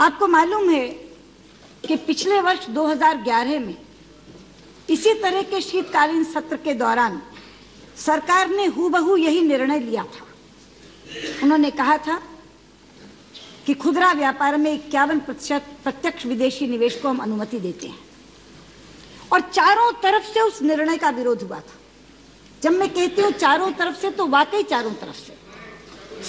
आपको मालूम है कि पिछले वर्ष 2011 में इसी तरह के शीतकालीन सत्र के दौरान सरकार ने हूबहू यही निर्णय लिया था। उन्होंने कहा था कि खुदरा व्यापार में 51% प्रत्यक्ष विदेशी निवेश को हम अनुमति देते हैं, और चारों तरफ से उस निर्णय का विरोध हुआ था। जब मैं कहती हूं चारों तरफ से, तो वाकई चारों तरफ से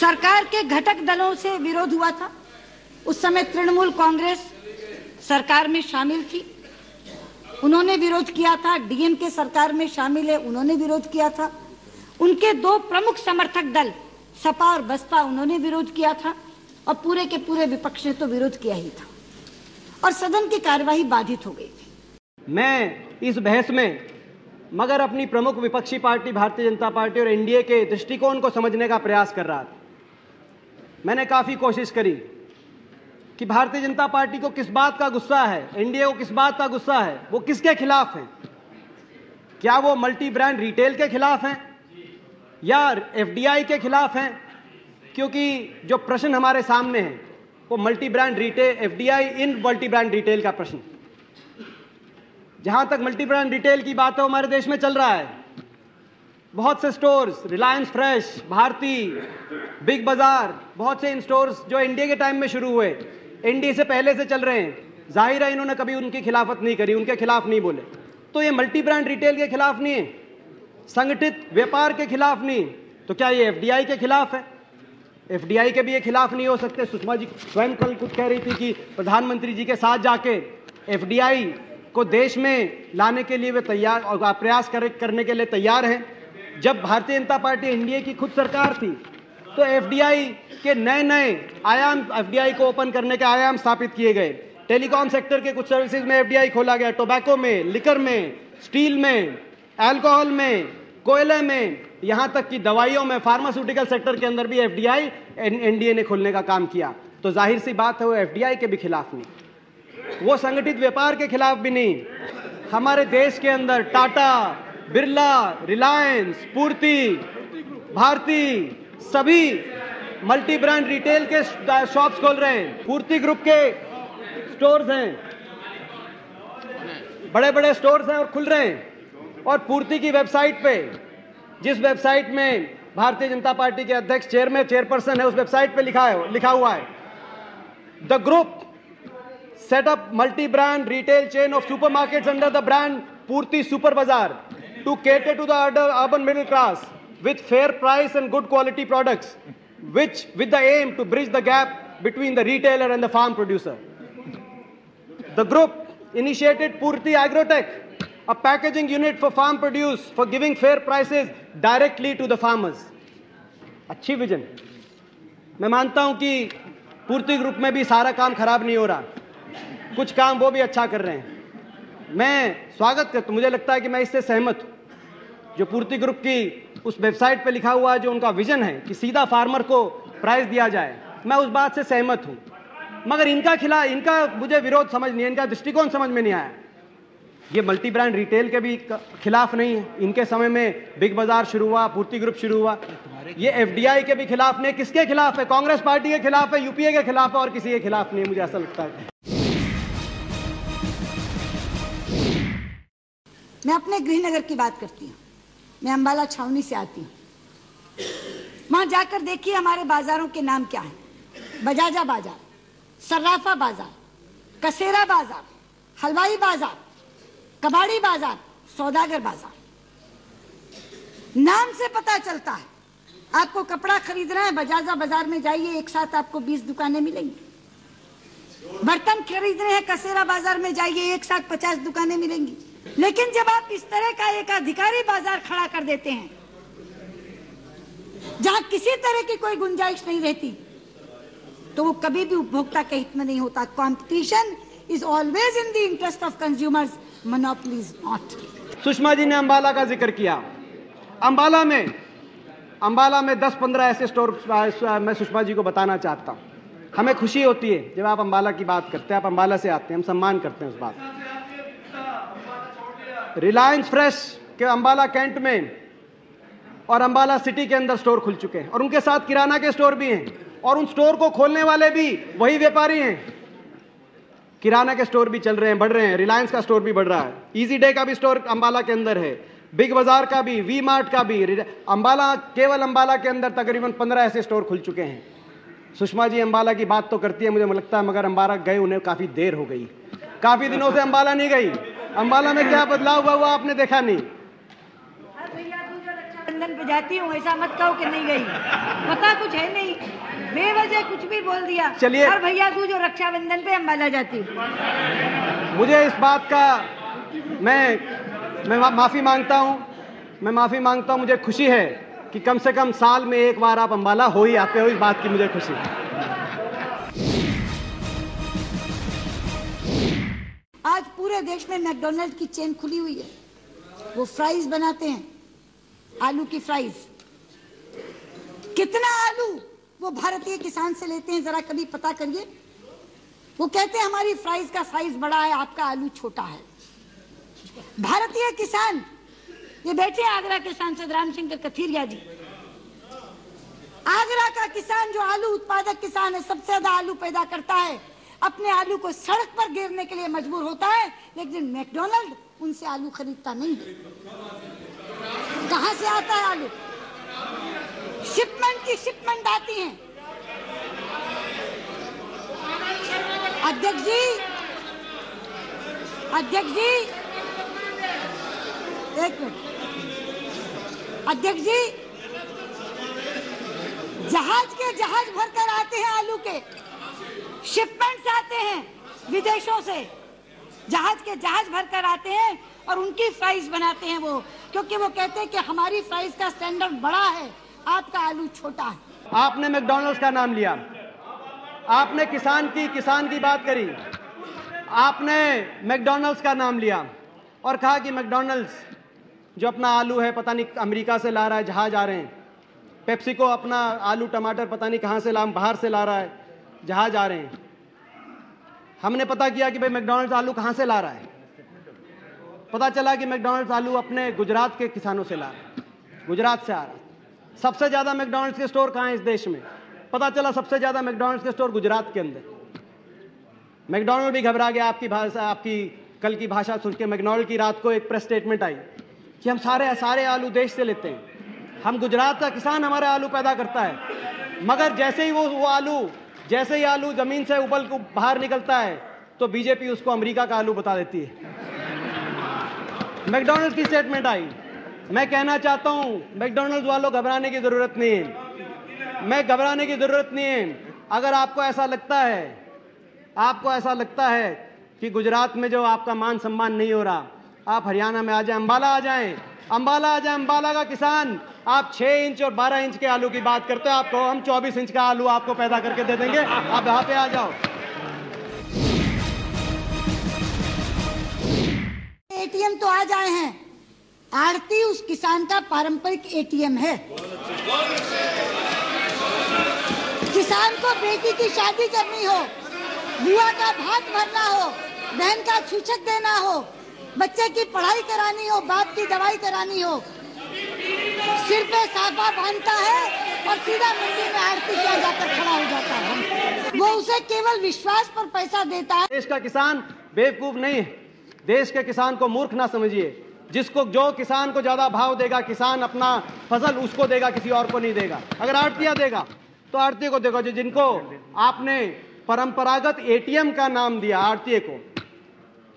सरकार के घटक दलों से विरोध हुआ था। उस समय तृणमूल कांग्रेस सरकार में शामिल थी, उन्होंने विरोध किया था। डीएमके सरकार में शामिल है, उन्होंने विरोध किया था। उनके दो प्रमुख समर्थक दल सपा और बसपा, उन्होंने विरोध किया था, और पूरे के पूरे विपक्ष ने तो विरोध किया ही था, और सदन की कार्यवाही बाधित हो गई थी। मैं इस बहस में मगर अपनी प्रमुख विपक्षी पार्टी भारतीय जनता पार्टी और एनडीए के दृष्टिकोण को समझने का प्रयास कर रहा था। मैंने काफी कोशिश करी कि भारतीय जनता पार्टी को किस बात का गुस्सा है, एनडीए को किस बात का गुस्सा है, वो किसके खिलाफ है। क्या वो मल्टी ब्रांड रिटेल के खिलाफ हैं या एफडीआई के खिलाफ हैं? क्योंकि जो प्रश्न हमारे सामने है वो मल्टी ब्रांड रिटेल, एफडीआई इन मल्टी ब्रांड रिटेल का प्रश्न। जहां तक मल्टी ब्रांड रिटेल की बात है, हमारे देश में चल रहा है। बहुत से stores, Reliance fresh, Bharti, big Bazaar, बहुत से इन स्टोर्स जो एनडीए के टाइम में शुरू हुए, एनडीए से पहले से चल रहे हैं। जाहिर है इन्होंने कभी उनकी खिलाफत नहीं करी, उनके खिलाफ नहीं बोले। तो ये मल्टी ब्रांड रिटेल के खिलाफ नहीं है, संगठित व्यापार के खिलाफ नहीं, तो क्या ये एफडीआई के खिलाफ है? एफडीआई के भी ये खिलाफ नहीं हो सकते। सुषमा जी स्वयं कल कुछ कह रही थी कि प्रधानमंत्री जी के साथ जाके एफडीआई को देश में लाने के लिए वे तैयार और प्रयास करने के लिए तैयार हैं। जब भारतीय जनता पार्टी एनडीए की खुद सरकार थी तो एफडीआई के नए नए आयाम, एफडीआई को ओपन करने के आयाम स्थापित किए गए। टेलीकॉम सेक्टर के कुछ सर्विसेज में एफडीआई खोला गया, टोबैको में, लिकर में, स्टील में, अल्कोहल में, कोयले में, यहां तक कि दवाइयों में, फार्मास्यूटिकल सेक्टर के अंदर भी एफडीआई एनडीए ने खोलने का काम किया। तो जाहिर सी बात है वो एफडीआई के भी खिलाफ नहीं, वो संगठित व्यापार के खिलाफ भी नहीं। हमारे देश के अंदर टाटा, बिरला, रिलायंस, पूर्ति, भारती, सभी मल्टी ब्रांड रिटेल के शॉप्स खोल रहे हैं। पूर्ति ग्रुप के स्टोर्स हैं, बड़े बड़े स्टोर्स हैं और खुल रहे हैं। और पूर्ति की वेबसाइट पे, जिस वेबसाइट में भारतीय जनता पार्टी के अध्यक्ष चेयरपर्सन है, उस वेबसाइट पे लिखा हुआ है the group set up multi-brand retail chain of supermarkets under the brand Purti Super Bazaar to cater to the urban middle class with fair price and good quality products, which with the aim to bridge the gap between the retailer and the farm producer. The group initiated Purti Agrotech, a packaging unit for farm produce for giving fair prices directly to the farmers. अच्छी vision. मैं मानता हूं कि पूर्ति group में भी सारा काम खराब नहीं हो रहा, कुछ काम वो भी अच्छा कर रहे हैं। मैं स्वागत करता हूं, मुझे लगता है कि मैं इससे सहमत हूं। जो पूर्ति ग्रुप की उस वेबसाइट पे लिखा हुआ है, जो उनका विजन है कि सीधा फार्मर को प्राइस दिया जाए, मैं उस बात से सहमत हूं। मगर इनका मुझे विरोध समझ नहीं है, इनका दृष्टिकोण समझ में नहीं आया। ये मल्टी ब्रांड रिटेल के भी खिलाफ नहीं है। इनके समय में बिग बाजार शुरू हुआ, पूर्ति ग्रुप शुरू हुआ। ये एफडीआई के भी खिलाफ नहीं। किसके खिलाफ है? कांग्रेस पार्टी के खिलाफ है, यूपीए के खिलाफ है, और किसी के खिलाफ नहीं, मुझे ऐसा लगता है। मैं अपने गृहनगर की बात करती हूँ। मैं अंबाला छावनी से आती हूँ। वहां जाकर देखिए हमारे बाजारों के नाम क्या हैं। बजाजा बाजार, सर्राफा बाजार, कसेरा बाजार, हलवाई बाजार, कबाड़ी बाजार, सौदागर बाजार। नाम से पता चलता है। आपको कपड़ा खरीदना है, बजाजा बाजार में जाइए, एक साथ आपको 20 दुकानें मिलेंगी। बर्तन खरीदने हैं, कसेरा बाजार में जाइए, एक साथ 50 दुकानें मिलेंगी। लेकिन जब आप इस तरह का एक अधिकारी बाजार खड़ा कर देते हैं जहां किसी तरह की कोई गुंजाइश नहीं रहती, तो वो कभी भी उपभोक्ता के हित में नहीं होता। Competition is always in the interest of consumers, monopoly is not. Sushma ji ने अंबाला का जिक्र किया। अंबाला में 10-15 ऐसे स्टोर मैं सुषमा जी को बताना चाहता हूं। हमें खुशी होती है जब आप अंबाला की बात करते हैं, आप अंबाला से आते हैं, हम सम्मान करते हैं उस बात। रिलायंस फ्रेश के अंबाला कैंट में और अंबाला सिटी के अंदर स्टोर खुल चुके हैं, और उनके साथ किराना के स्टोर भी हैं, और उन स्टोर को खोलने वाले भी वही व्यापारी हैं किराना के स्टोर भी चल रहे हैं, बढ़ रहे हैं, रिलायंस का स्टोर भी बढ़ रहा है, इजी डे का भी स्टोर अंबाला के अंदर है, बिग बाजार का भी, वी मार्ट का भी। अंबाला, केवल अंबाला के अंदर तकरीबन 15 ऐसे स्टोर खुल चुके हैं। सुषमा जी अंबाला की बात तो करती है, मुझे लगता है, मगर अंबाला गए उन्हें काफी देर हो गई, काफी दिनों से अंबाला नहीं गई। अंबाला में क्या बदलाव हुआ आपने देखा नहीं। रक्षाबंधन पे जाती हूँ, ऐसा मत कहो कि नहीं गई, पता कुछ है नहीं, बेवजह कुछ भी बोल दिया। चलिए, और भैया तू जो रक्षाबंधन पे अंबाला जाती हूँ, मुझे इस बात का मैं माफी मांगता हूँ, मैं माफी मांगता हूँ। मुझे खुशी है कि कम से कम साल में एक बार आप अंबाला हो ही आते हो, इस बात की मुझे खुशी है। आज पूरे देश में मैकडॉनल्ड की चेन खुली हुई है। वो फ्राइज बनाते हैं, आलू की फ्राइज। कितना आलू वो भारतीय किसान से लेते हैं, जरा कभी पता करिए। वो कहते हैं हमारी फ्राइज का साइज बड़ा है, आपका आलू छोटा है। भारतीय किसान, ये बैठे आगरा के सांसद राम सिंह कथीरिया जी, आगरा का किसान जो आलू उत्पादक किसान है, सबसे ज्यादा आलू पैदा करता है, अपने आलू को सड़क पर गिरने के लिए मजबूर होता है, लेकिन मैकडॉनल्ड उनसे आलू खरीदता नहीं है। कहां से आता है आलू? शिपमेंट की शिपमेंट आती है। अध्यक्ष जी, अध्यक्ष जी, एक मिनट। अध्यक्ष जी, जहाज के जहाज भरकर आते हैं आलू के, शिपमेंट्स आते हैं विदेशों से, जहाज के जहाज भरकर आते हैं और उनकी फ्राइज बनाते हैं वो, क्योंकि वो कहते हैं कि हमारी फ्राइज का स्टैंडर्ड बड़ा है, आपका आलू छोटा है। आपने मैकडॉनल्ड्स का नाम लिया, आपने किसान की बात करी, आपने मैकडॉनल्ड्स का नाम लिया और कहा कि मैकडॉनल्ड्स जो अपना आलू है पता नहीं अमेरिका से ला रहा है, जहाज आ रहे हैं। पेप्सिको अपना आलू टमाटर पता नहीं कहां से बाहर से ला रहा है, जहाज आ रहे हैं। हमने पता किया कि भाई मैकडॉनल्ड्स आलू कहां से ला रहा है। पता चला कि मैकडॉनल्ड्स आलू अपने गुजरात के किसानों से ला रहा है, गुजरात से आ रहा है। सबसे ज्यादा मैकडॉनल्ड्स के स्टोर कहां है इस देश में? पता चला सबसे ज्यादा मैकडॉनल्ड्स के स्टोर गुजरात के अंदर। मैकडॉनल्ड भी घबरा गया आपकी भाषा, आपकी कल की भाषा सुन के। मैकडॉनल्ड की रात को एक प्रेस स्टेटमेंट आई कि हम सारे आलू देश से लेते हैं, हम गुजरात का किसान हमारा आलू पैदा करता है। मगर जैसे ही जैसे ही आलू जमीन से उबल को बाहर निकलता है तो बीजेपी उसको अमेरिका का आलू बता देती है। मैकडॉनल्ड की स्टेटमेंट आई। मैं कहना चाहता हूं मैकडॉनल्ड वालों, घबराने की जरूरत नहीं है, मैं घबराने की जरूरत नहीं है। अगर आपको ऐसा लगता है कि गुजरात में जो आपका मान सम्मान नहीं हो रहा, आप हरियाणा में आ जाएं, अंबाला आ जाएं, अंबाला का किसान। आप 6 इंच और 12 इंच के आलू की बात करते हो, आपको हम 24 इंच का आलू आपको पैदा करके दे देंगे, आप यहाँ पे आ जाओ। एटीएम तो आ जाए हैं, आड़ती उस किसान का पारंपरिक एटीएम है। किसान को बेटी की शादी करनी हो, बुआ का भात भरना हो, बहन का छूछक देना हो, बच्चे की पढ़ाई करानी हो, बाप की दवाई करानी हो, सिर पे साफा बांधता है और सीधा मंडी में आरती किया जाकर खड़ा हो जाता है। वो उसे केवल विश्वास पर पैसा देता है। देश का किसान बेवकूफ नहीं है, देश के किसान को मूर्ख ना समझिए। जो किसान को ज्यादा भाव देगा, किसान अपना फसल उसको देगा, किसी और को नहीं देगा। अगर आड़तिया देगा तो आड़ती को देगा। जिनको आपने परंपरागत एटीएम का नाम दिया, आड़ती को,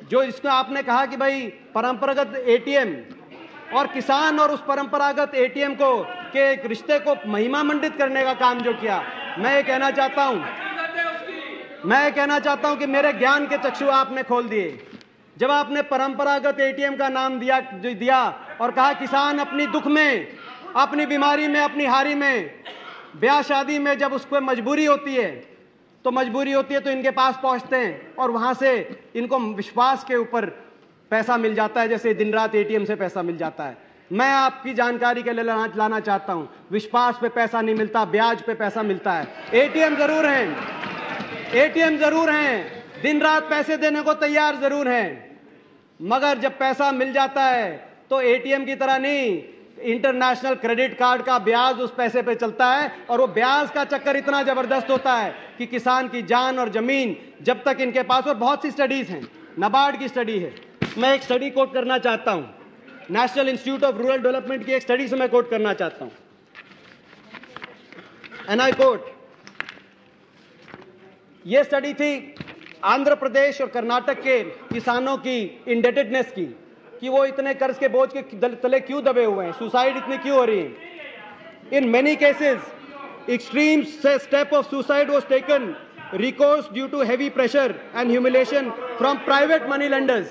जो इसको आपने कहा कि भाई परंपरागत एटीएम और किसान और उस परंपरागत एटीएम को के एक रिश्ते को महिमा मंडित करने का काम जो किया, मैं ये कहना चाहता हूं कि मेरे ज्ञान के चक्षु आपने खोल दिए। जब आपने परंपरागत एटीएम का नाम दिया और कहा किसान अपनी दुख में, अपनी बीमारी में, अपनी हारी में, ब्याह शादी में जब उसको मजबूरी होती है तो इनके पास पहुंचते हैं और वहां से इनको विश्वास के ऊपर पैसा मिल जाता है, जैसे दिन रात एटीएम से पैसा मिल जाता है। मैं आपकी जानकारी के लिए लाना चाहता हूं, विश्वास पे पैसा नहीं मिलता, ब्याज पे पैसा मिलता है। एटीएम जरूर हैं, दिन रात पैसे देने को तैयार जरूर हैं, मगर जब पैसा मिल जाता है तो एटीएम की तरह नहीं, इंटरनेशनल क्रेडिट कार्ड का ब्याज उस पैसे पे चलता है, और वो ब्याज का चक्कर इतना जबरदस्त होता है कि किसान की जान और जमीन जब तक इनके पास, और बहुत सी स्टडीज हैं, नाबार्ड की स्टडी है, मैं एक स्टडी कोट करना चाहता हूं, national institute of rural development की एक स्टडी से मैं कोट करना चाहता हूं, एंड आई कोट, यह स्टडी थी आंध्र प्रदेश और कर्नाटक के किसानों की इंडेटेडनेस की, कि वो इतने कर्ज के बोझ के तले क्यों दबे हुए हैं, सुसाइड इतनी क्यों हो रही है। In many cases extreme step of suicide was taken recourse due to heavy pressure and humiliation from private money lenders.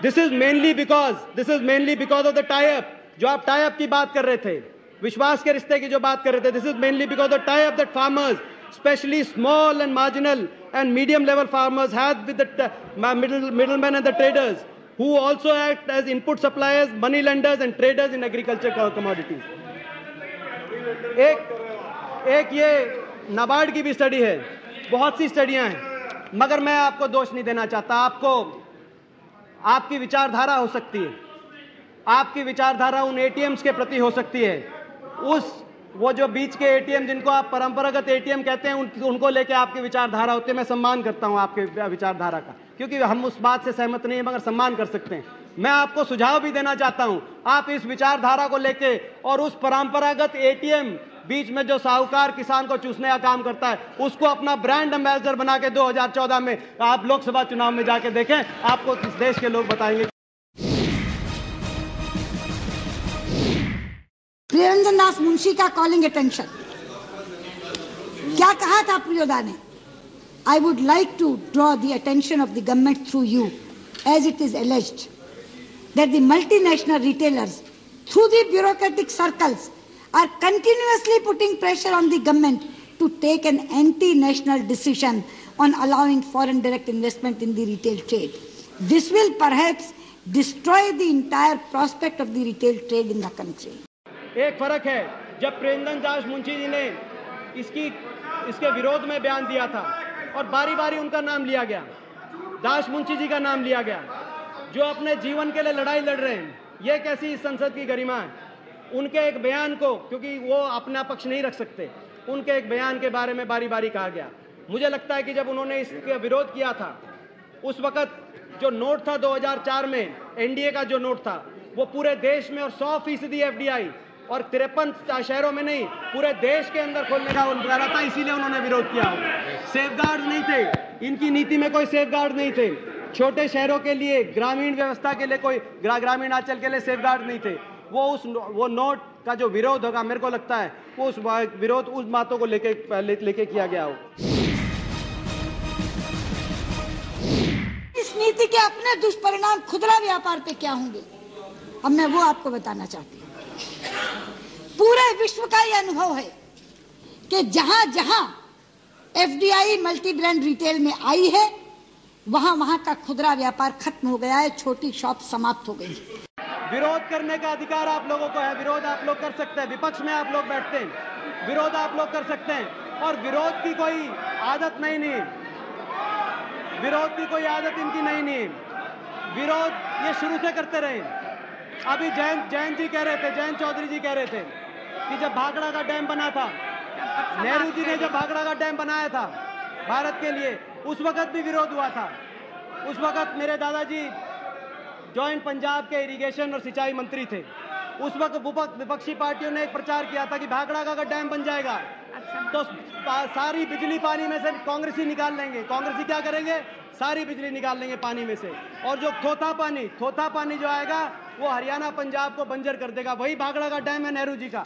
This is mainly because of the tie-up, जो आप tie-up की बात कर रहे थे, विश्वास के रिश्ते की जो बात कर रहे थे, this is mainly because of the tie-up that farmers, especially small and marginal and medium level farmers, had with the middlemen and the traders, who also act as input suppliers, money lenders and traders in agriculture commodities. एक ये नाबार्ड की भी study है, बहुत सी स्टडियां हैं, मगर मैं आपको दोष नहीं देना चाहता। आपकी विचारधारा हो सकती है, आपकी विचारधारा उन एटीएम्स के प्रति हो सकती है, वो जो बीच के एटीएम जिनको आप परंपरागत एटीएम कहते हैं, उनको लेके आपकी विचारधारा होती है। मैं सम्मान करता हूं आपके विचारधारा का, क्योंकि हम उस बात से सहमत नहीं है, मगर सम्मान कर सकते हैं। मैं आपको सुझाव भी देना चाहता हूं, आप इस विचारधारा को लेके और उस परंपरागत एटीएम बीच में जो साहूकार किसान को चूसने का काम करता है, उसको अपना ब्रांड एम्बेसडर बना के 2014 में आप लोकसभा चुनाव में जाके देखें, आपको इस देश के लोग बताएंगे। प्रियरंजन दास मुंशी का कॉलिंग अटेंशन, क्या कहा था प्रियोदा ने? I would like to draw the attention of the government through you, as it is alleged that the multinational retailers through the bureaucratic circles are continuously putting pressure on the government to take an anti-national decision on allowing foreign direct investment in the retail trade. This will perhaps destroy the entire prospect of the retail trade in the country. एक फर्क है, जब प्रियरंजन दास मुंशी जी ने इसके विरोध में बयान दिया था और बारी बारी उनका नाम लिया गया, दास मुंशी जी का नाम लिया गया, जो अपने जीवन के लिए लड़ाई लड़ रहे हैं, ये कैसी संसद की गरिमा है। उनके एक बयान को, क्योंकि वो अपना पक्ष नहीं रख सकते, उनके एक बयान के बारे में बारी बारी कहा गया। मुझे लगता है कि जब उन्होंने इसका विरोध किया था, उस वक्त जो नोट था 2004 में, एनडीए का जो नोट था, वो पूरे देश में और 100% एफडीआई और 53 शहरों में नहीं, पूरे देश के अंदर खोलने का उनका रहा था, इसीलिए उन्होंने विरोध किया। सेफगार्ड नहीं थे, इनकी नीति में कोई सेफगार्ड नहीं थे। छोटे शहरों के लिए, ग्रामीण व्यवस्था के लिए, कोई ग्रामीण अंचल के लिए सेफगार्ड नहीं थे। वो नोट का जो विरोध होगा, मेरे को लगता है वो उस विरोध उस बातों को लेके किया गया हो। इस नीति के अपने दुष्परिणाम खुदरा व्यापार पे क्या होंगे, अब मैं वो आपको बताना चाहती हूँ। पूरे विश्व का ये अनुभव है कि जहां जहां एफडीआई मल्टी ब्रांड रिटेल में आई है, वहां का खुदरा व्यापार खत्म हो गया है, छोटी शॉप समाप्त हो गई। विरोध करने का अधिकार आप लोगों को है, विरोध आप लोग कर सकते हैं, विपक्ष में आप लोग बैठते हैं, विरोध आप लोग कर सकते हैं, और विरोध की कोई आदत नहीं, विरोध की कोई आदत इनकी नहीं, विरोध ये शुरू से करते रहे। अभी जैन जी कह रहे थे, जैन चौधरी जी कह रहे थे कि जब भाखड़ा का डैम बना था, नेहरू जी ने जब भाखड़ा का डैम बनाया था भारत के लिए, उस वक्त भी विरोध हुआ था। उस वक्त मेरे दादाजी जॉइंट पंजाब के इरिगेशन और सिंचाई मंत्री थे। उस वक्त विपक्षी पार्टियों ने एक प्रचार किया था कि भाखड़ा का अगर डैम बन जाएगा तो सारी बिजली पानी में से कांग्रेसी निकाल लेंगे। कांग्रेसी क्या करेंगे? सारी बिजली निकाल लेंगे पानी में से, और जो थोथा पानी जो आएगा वो हरियाणा पंजाब को बंजर कर देगा। वही भाखड़ा का डैम है नेहरू जी का,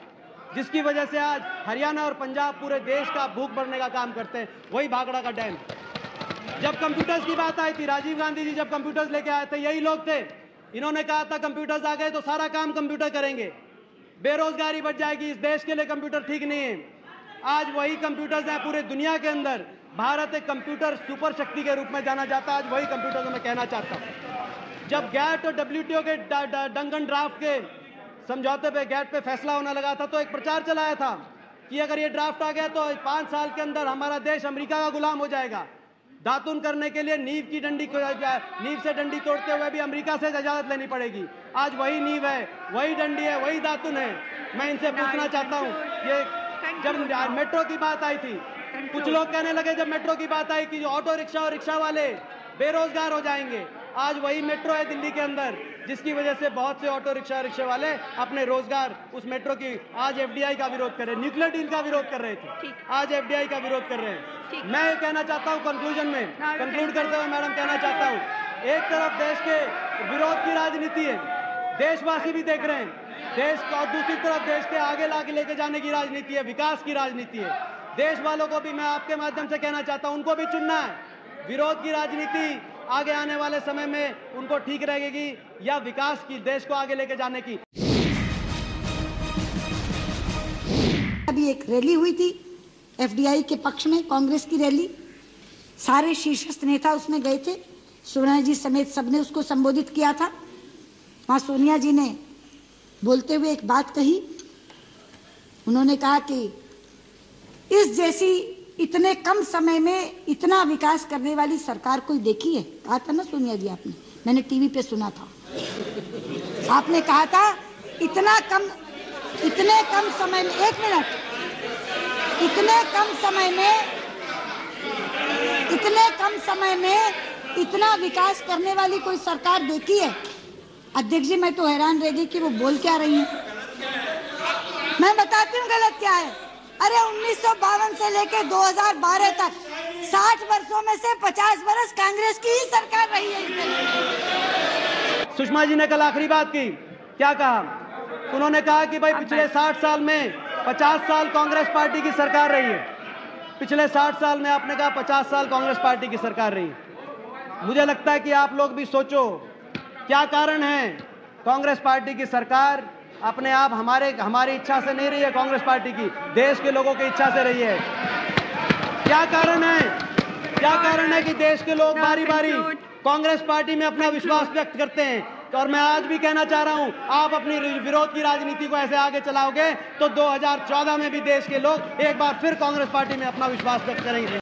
जिसकी वजह से आज हरियाणा और पंजाब पूरे देश का भूख भरने का काम करते हैं, वही भाखड़ा का डैम। जब कंप्यूटर्स की बात आई थी, राजीव गांधी जी जब कंप्यूटर्स लेके आए थे, यही लोग थे, इन्होंने कहा था कंप्यूटर्स आ गए तो सारा काम कंप्यूटर करेंगे, बेरोजगारी बढ़ जाएगी, इस देश के लिए कंप्यूटर ठीक नहीं है। आज वही कंप्यूटर्स हैं पूरे दुनिया के अंदर। भारत एक कंप्यूटर सुपर शक्ति के रूप में जाना जाता है, आज वही कंप्यूटर मैं कहना चाहता हूँ। जब गैट और डब्ल्यूटीओ के डंगन ड्राफ्ट के समझौते पे गैट पे फैसला होने लगा था, तो एक प्रचार चलाया था कि अगर ये ड्राफ्ट आ गया तो 5 साल के अंदर हमारा देश अमेरिका का गुलाम हो जाएगा। दातुन करने के लिए नींव से डंडी तोड़ते हुए भी अमेरिका से इजाजत लेनी पड़ेगी। आज वही नींव है, वही डंडी है, वही दातुन है। मैं इनसे पूछना चाहता हूँ, ये जब मेट्रो की बात आई थी, कुछ लोग कहने लगे जब मेट्रो की बात आई कि जो ऑटो रिक्शा और रिक्शा वाले बेरोजगार हो जाएंगे। आज वही मेट्रो है दिल्ली के अंदर, जिसकी वजह से बहुत से ऑटो रिक्शा वाले अपने रोजगार उस मेट्रो की आज एफडीआई का विरोध कर रहे हैं, न्यूक्लियर डील का विरोध कर रहे थे, आज एफडीआई का विरोध कर रहे हैं। मैं ये कहना चाहता हूँ कंक्लूजन में, कंक्लूड करते हुए मैडम कहना चाहता हूँ, एक तरफ देश के विरोध की राजनीति है, देशवासी भी देख रहे हैं, देश को, और दूसरी तरफ देश के आगे लेके जाने की राजनीति है, विकास की राजनीति है। देश वालों को भी मैं आपके माध्यम से कहना चाहता हूं, उनको भी चुनना है, विरोध की राजनीति आगे आने वाले समय में उनको ठीक रहेगी या विकास की, देश को आगे लेके जाने की। अभी एक रैली हुई थी एफडीआई के पक्ष में, कांग्रेस की रैली, सारे शीर्षस्थ नेता उसमें गए थे, सोनिया जी समेत सबने उसको संबोधित किया था। वहां सोनिया जी ने बोलते हुए एक बात कही, उन्होंने कहा कि इस जैसी इतने कम समय में इतना विकास करने वाली सरकार कोई देखी है? कहा था ना सोनिया जी आपने, मैंने टीवी पे सुना था, आपने कहा था इतने कम समय में, एक मिनट, इतने कम समय में इतना विकास करने वाली कोई सरकार देखी है? अध्यक्ष जी मैं तो हैरान रह गई कि वो बोल क्या रही हैं। मैं बताती हूँ गलत क्या है। अरे 1952 से लेकर 2012 तक 60 वर्षों में से 50 वर्ष कांग्रेस की ही सरकार रही है। सुषमा जी ने कल आखिरी बात की, क्या कहा? उन्होंने कहा कि भाई पिछले 60 साल में 50 साल कांग्रेस पार्टी की सरकार रही है। पिछले 60 साल में आपने कहा 50 साल कांग्रेस पार्टी की सरकार रही है। मुझे लगता है कि आप लोग भी सोचो क्या कारण है कांग्रेस पार्टी की सरकार अपने आप हमारी इच्छा से नहीं रही है, कांग्रेस पार्टी की देश के लोगों की इच्छा से रही है। क्या कारण है कि देश के लोग बारी बारी कांग्रेस पार्टी में अपना विश्वास व्यक्त करते हैं? और मैं आज भी कहना चाह रहा हूं, आप अपनी विरोध की राजनीति को ऐसे आगे चलाओगे तो 2014 में भी देश के लोग एक बार फिर कांग्रेस पार्टी में अपना विश्वास व्यक्त करेंगे।